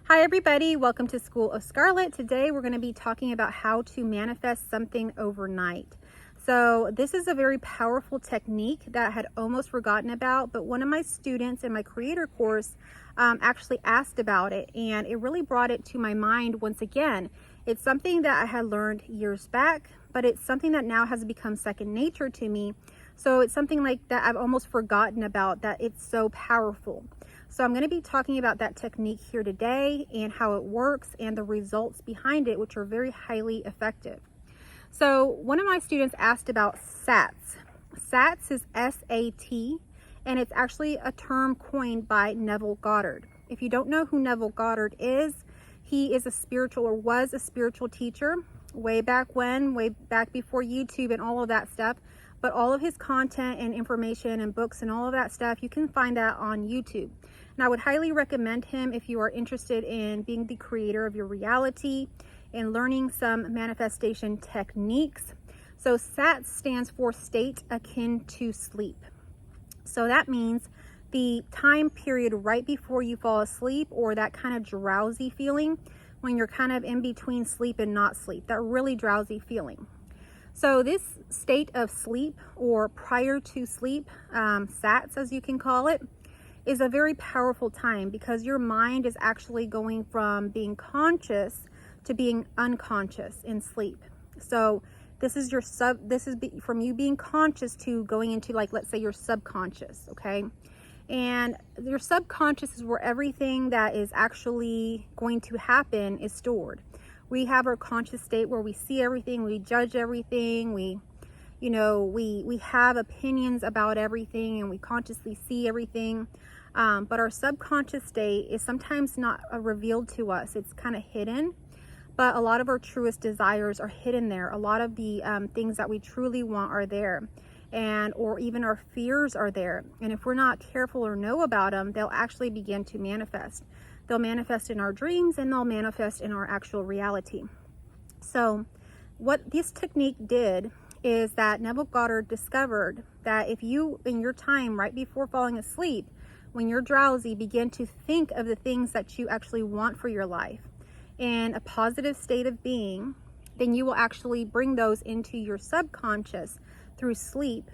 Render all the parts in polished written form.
Hi everybody, welcome to School of Scarlet. Today we're going to be talking about how to manifest something overnight. So this is a very powerful technique that I had almost forgotten about, but one of my students in my creator course actually asked about it, and it really brought it to my mind once again. It's something that I had learned years back, but it's something that now has become second nature to me. So it's something like that I've almost forgotten about, that it's so powerful. So I'm going to be talking about that technique here today and how it works and the results behind it, which are very highly effective. So one of my students asked about SATS. SATS is S-A-T, and it's actually a term coined by Neville Goddard. If you don't know who Neville Goddard is, he is a spiritual, or was a spiritual teacher way back when, way back before YouTube and all of that stuff. But all of his content and information and books and all of that stuff, you can find that on YouTube. And I would highly recommend him if you are interested in being the creator of your reality and learning some manifestation techniques. So SATS stands for state akin to sleep. So that means the time period right before you fall asleep, or that kind of drowsy feeling when you're kind of in between sleep and not sleep, that really drowsy feeling. So this state of sleep, or prior to sleep, SATS as you can call it, is a very powerful time because your mind is actually going from being conscious to being unconscious in sleep. So this is from you being conscious to going into, like, let's say your subconscious, okay? And your subconscious is where everything that is actually going to happen is stored. We have our conscious state where we see everything, we judge everything, we have opinions about everything, and we consciously see everything. But our subconscious state is sometimes not revealed to us. It's kind of hidden, but a lot of our truest desires are hidden there. A lot of the things that we truly want are there, or even our fears are there. And if we're not careful or know about them, they'll actually begin to manifest. They'll manifest in our dreams, and they'll manifest in our actual reality. So what this technique did is that Neville Goddard discovered that if you, in your time right before falling asleep, when you're drowsy, begin to think of the things that you actually want for your life in a positive state of being, then you will actually bring those into your subconscious through sleep,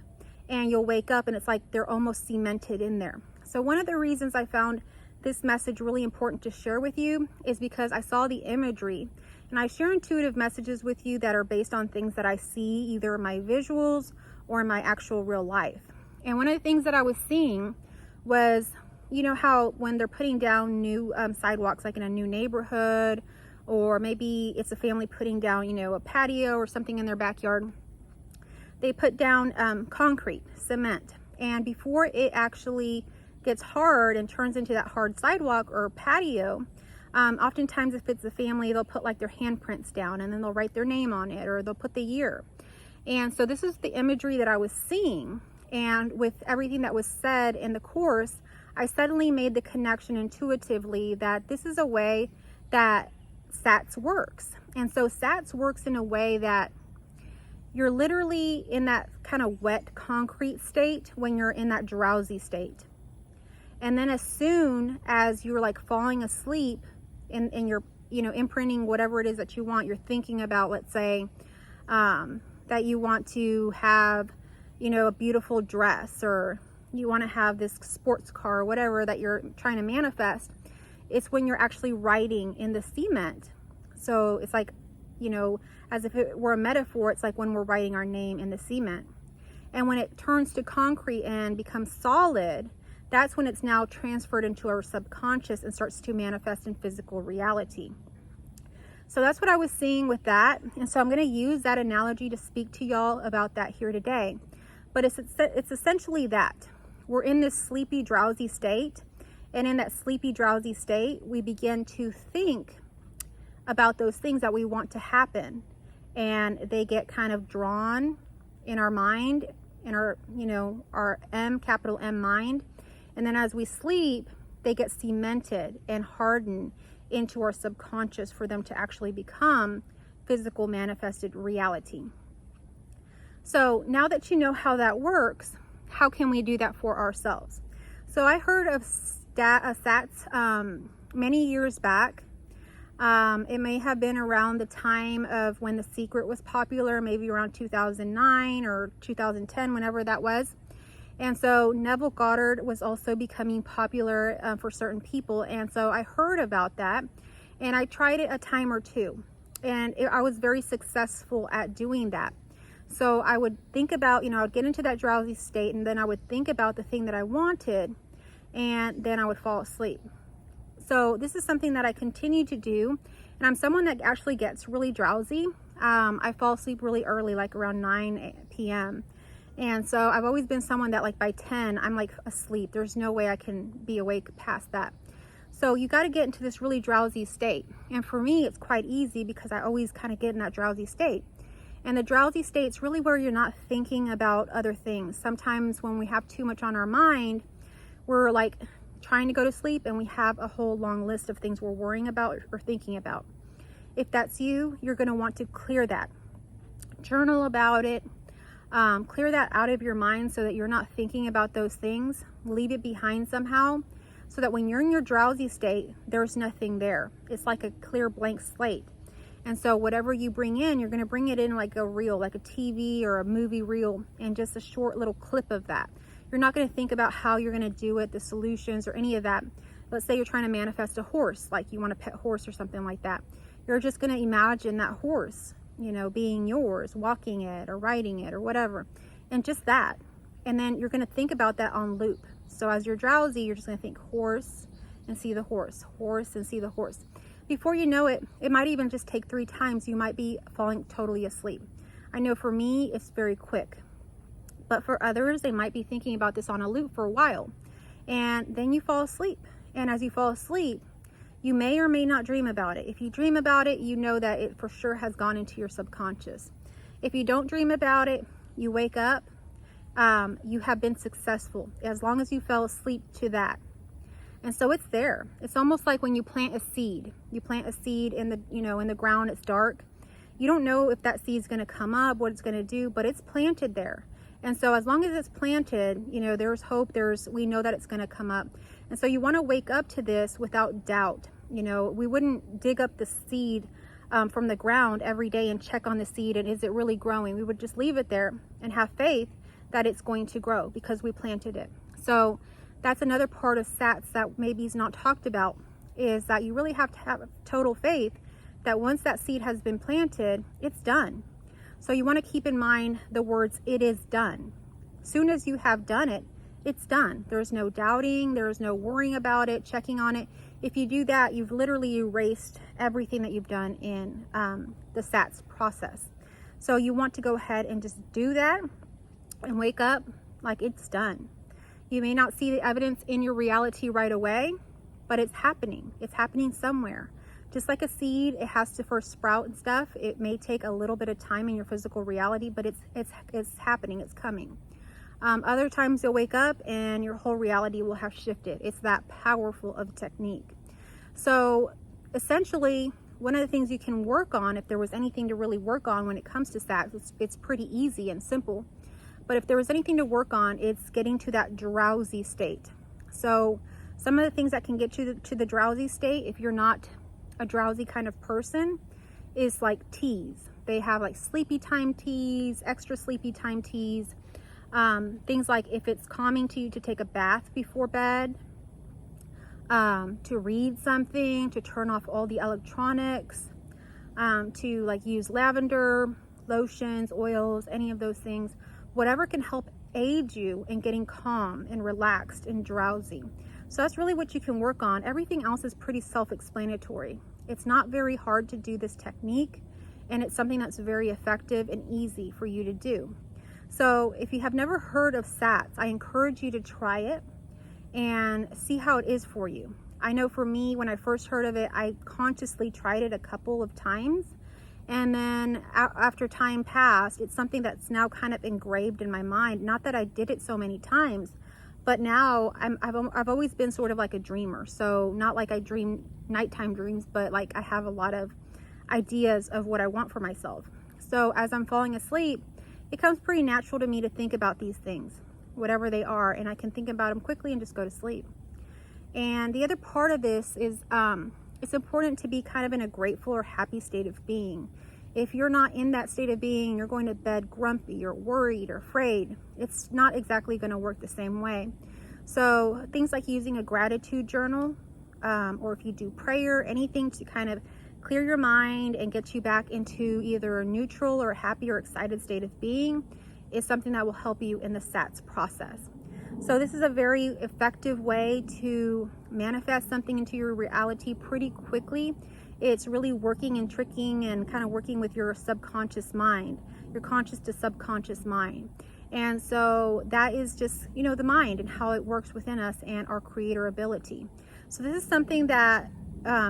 and you'll wake up and it's like they're almost cemented in there. So one of the reasons I found this message really important to share with you is because I saw the imagery, and I share intuitive messages with you that are based on things that I see either in my visuals or in my actual real life. And one of the things that I was seeing was, you know how when they're putting down new sidewalks, like in a new neighborhood, or maybe it's a family putting down, a patio or something in their backyard, they put down concrete, cement, and before it actually gets hard and turns into that hard sidewalk or patio, oftentimes if it's a family, they'll put like their handprints down, and then they'll write their name on it, or they'll put the year. And so this is the imagery that I was seeing, and with everything that was said in the course, I suddenly made the connection intuitively that this is a way that SATS works. And so SATS works in a way that you're literally in that kind of wet concrete state when you're in that drowsy state. And then as soon as you're like falling asleep and you're, imprinting whatever it is that you want, you're thinking about, let's say, that you want to have, a beautiful dress, or you want to have this sports car, or whatever that you're trying to manifest. It's when you're actually writing in the cement. So it's like, as if it were a metaphor, it's like when we're writing our name in the cement. And when it turns to concrete and becomes solid, that's when it's now transferred into our subconscious and starts to manifest in physical reality. So that's what I was seeing with that. And so I'm going to use that analogy to speak to y'all about that here today. But it's essentially that. We're in this sleepy, drowsy state. And in that sleepy, drowsy state, we begin to think about those things that we want to happen. And they get kind of drawn in our mind, in our, our capital M mind. And then as we sleep, they get cemented and hardened into our subconscious for them to actually become physical manifested reality. So now that you know how that works, how can we do that for ourselves? So I heard of SATS many years back. It may have been around the time of when The Secret was popular, maybe around 2009 or 2010, whenever that was. And so Neville Goddard was also becoming popular for certain people. And so I heard about that and I tried it a time or two. And I was very successful at doing that. So I would think about, I would get into that drowsy state, and then I would think about the thing that I wanted, and then I would fall asleep. So this is something that I continue to do. And I'm someone that actually gets really drowsy. I fall asleep really early, like around 9 p.m. And so I've always been someone that like by 10, I'm like asleep. There's no way I can be awake past that. So you got to get into this really drowsy state. And for me, it's quite easy because I always kind of get in that drowsy state. And the drowsy state's really where you're not thinking about other things. Sometimes when we have too much on our mind, we're like trying to go to sleep and we have a whole long list of things we're worrying about or thinking about. If that's you, you're going to want to clear that. Journal about it. Clear that out of your mind so that you're not thinking about those things. Leave it behind somehow so that when you're in your drowsy state, there's nothing there. It's like a clear blank slate. And so whatever you bring in, you're going to bring it in like a reel, like a TV or a movie reel, and just a short little clip of that. You're not going to think about how you're going to do it, the solutions or any of that. Let's say you're trying to manifest a horse, like you want a pet horse or something like that. You're just going to imagine that horse, being yours, walking it or riding it or whatever. And just that. And then you're going to think about that on loop. So as you're drowsy, you're just going to think horse and see the horse, horse and see the horse. Before you know it, it might even just take 3 times. You might be falling totally asleep. I know for me, it's very quick. But for others, they might be thinking about this on a loop for a while. And then you fall asleep. And as you fall asleep, you may or may not dream about it. If you dream about it, you know that it for sure has gone into your subconscious. If you don't dream about it, you wake up, you have been successful as long as you fell asleep to that. And so it's there. It's almost like when you plant a seed. You plant a seed in the, in the ground, it's dark. You don't know if that seed's going to come up, what it's going to do, but it's planted there. And so as long as it's planted, there's hope, we know that it's going to come up. And so you want to wake up to this without doubt. We wouldn't dig up the seed from the ground every day and check on the seed and is it really growing. We would just leave it there and have faith that it's going to grow because we planted it. So that's another part of SATS that maybe is not talked about, is that you really have to have total faith that once that seed has been planted, it's done. So you want to keep in mind the words, it is done. Soon as you have done it, it's done. There's no doubting, there's no worrying about it, checking on it. If you do that, you've literally erased everything that you've done in the SATS process. So you want to go ahead and just do that and wake up like it's done. You may not see the evidence in your reality right away, but it's happening. It's happening somewhere. Just like a seed, it has to first sprout and stuff. It may take a little bit of time in your physical reality, but it's happening. It's coming. Other times you'll wake up and your whole reality will have shifted. It's that powerful of a technique. So essentially, one of the things you can work on, if there was anything to really work on when it comes to SATS, it's pretty easy and simple. But if there was anything to work on, it's getting to that drowsy state. So some of the things that can get you to the drowsy state, if you're not a drowsy kind of person, is like teas. They have like sleepy time teas, extra sleepy time teas. Things like if it's calming to you to take a bath before bed, to read something, to turn off all the electronics, to like use lavender, lotions, oils, any of those things. Whatever can help aid you in getting calm and relaxed and drowsy. So that's really what you can work on. Everything else is pretty self-explanatory. It's not very hard to do this technique, and it's something that's very effective and easy for you to do. So if you have never heard of SATS, I encourage you to try it and see how it is for you. I know for me, when I first heard of it, I consciously tried it a couple of times. And then after time passed, it's something that's now kind of engraved in my mind. Not that I did it so many times, but now I've always been sort of like a dreamer. So not like I dream nighttime dreams, but like I have a lot of ideas of what I want for myself. So as I'm falling asleep, it comes pretty natural to me to think about these things, whatever they are, and I can think about them quickly and just go to sleep. And the other part of this is it's important to be kind of in a grateful or happy state of being. If you're not in that state of being, you're going to bed grumpy or worried or afraid. It's not exactly going to work the same way. So things like using a gratitude journal, or if you do prayer, anything to kind of clear your mind and get you back into either a neutral or happy or excited state of being is something that will help you in the SATS process. So this is a very effective way to manifest something into your reality pretty quickly. It's really working and tricking and kind of working with your subconscious mind, your conscious to subconscious mind. And so that is just, you know, the mind and how it works within us and our creator ability. So this is something that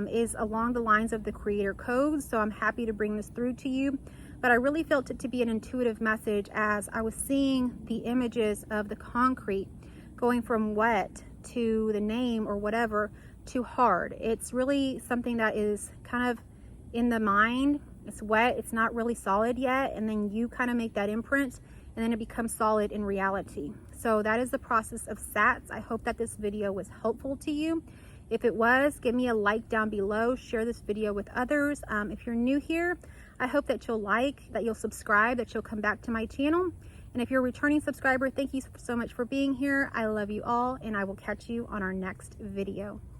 is along the lines of the creator code. So I'm happy to bring this through to you. But I really felt it to be an intuitive message as I was seeing the images of the concrete going from wet to the name or whatever to hard. It's really something that is kind of in the mind. It's wet, it's not really solid yet, and then you kind of make that imprint and then it becomes solid in reality. So that is the process of SATS. I hope that this video was helpful to you. If it was, give me a like down below, share this video with others. If you're new here, I hope that you'll like, that you'll subscribe, that you'll come back to my channel. And if you're a returning subscriber, thank you so much for being here. I love you all, and I will catch you on our next video.